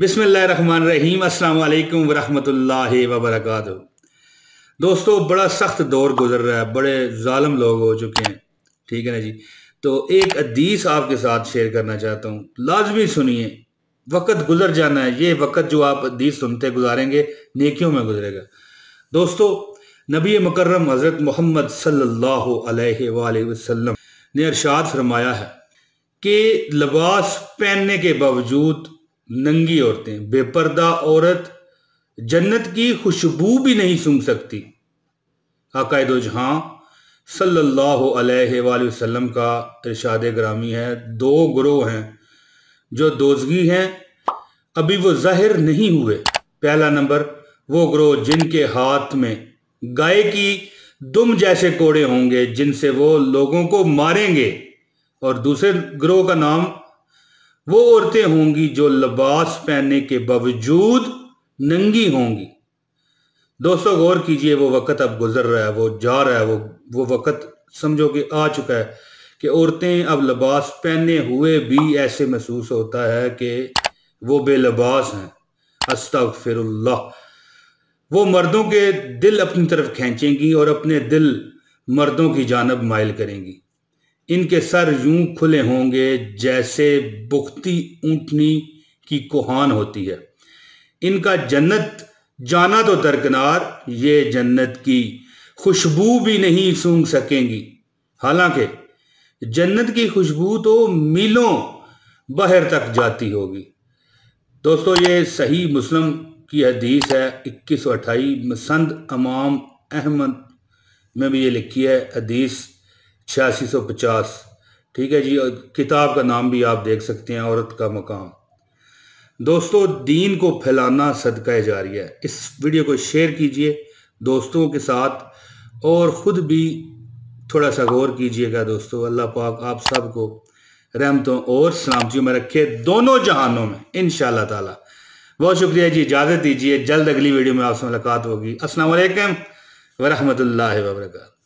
बिस्मिल्लाहिर्रहमानिर्रहीम। अस्सलाम वालेकुम वरहमतुल्लाहि वबरकातुहू। दोस्तों, बड़ा सख्त दौर गुजर रहा है, बड़े जालिम लोग हो चुके हैं, ठीक है ना जी। तो एक हदीस आपके साथ शेयर करना चाहता हूँ, लाजमी सुनिए। वक्त गुजर जाना है, ये वक्त जो आप हदीस सुनते गुजारेंगे नेकियों में गुजरेगा। दोस्तों, नबी मुकर्रम हज़रत मोहम्मद सल्लल्लाहु अलैहि वसल्लम ने इरशाद फरमाया है कि लिबास पहनने के बावजूद नंगी औरतें, बेपर्दा औरत जन्नत की खुशबू भी नहीं सूंघ सकती। आक़ाए दो जहां सल्लल्लाहु अलैहि वसल्लम का इरशाद ग्रामी है, दो ग्रोह हैं जो दोज़गी हैं, अभी वो ज़ाहिर नहीं हुए। पहला नंबर वो ग्रोह जिनके हाथ में गाय की दुम जैसे कोड़े होंगे जिनसे वो लोगों को मारेंगे, और दूसरे ग्रोह का नाम वो औरतें होंगी जो लिबास पहनने के बावजूद नंगी होंगी। दोस्तों, गौर कीजिए, वो वक़्त अब गुजर रहा है, वो जा रहा है, वो वक़्त समझो कि आ चुका है कि औरतें अब लिबास पहने हुए भी ऐसे महसूस होता है कि वो बेलिबास हैं। अस्तगफिरुल्लाह। वो मर्दों के दिल अपनी तरफ खींचेंगी और अपने दिल मर्दों की जानब माइल करेंगी। इनके सर यूं खुले होंगे जैसे बुख्ती ऊंटनी की कोहान होती है। इनका जन्नत जाना तो दरकिनार, ये जन्नत की खुशबू भी नहीं सूंघ सकेंगी। हालांकि जन्नत की खुशबू तो मीलों बाहर तक जाती होगी। दोस्तों, ये सही मुस्लिम की हदीस है 2128, मसंद इमाम अहमद में भी ये लिखी है, हदीस 8650, ठीक है जी। और किताब का नाम भी आप देख सकते हैं, औरत का मकाम। दोस्तों, दीन को फैलाना सदका जारिया है। इस वीडियो को शेयर कीजिए दोस्तों के साथ और ख़ुद भी थोड़ा सा गौर कीजिएगा। दोस्तों, अल्लाह पाक आप सबको रहमतों और सलामतियों में रखे, दोनों जहानों में, इंशाअल्लाह ताला। बहुत शुक्रिया जी, इजाज़त दीजिए, जल्द अगली वीडियो में आपसे मुलाकात होगी। अस्सलाम वालेकुम वरहमतुल्लाहि वबरकातुहू।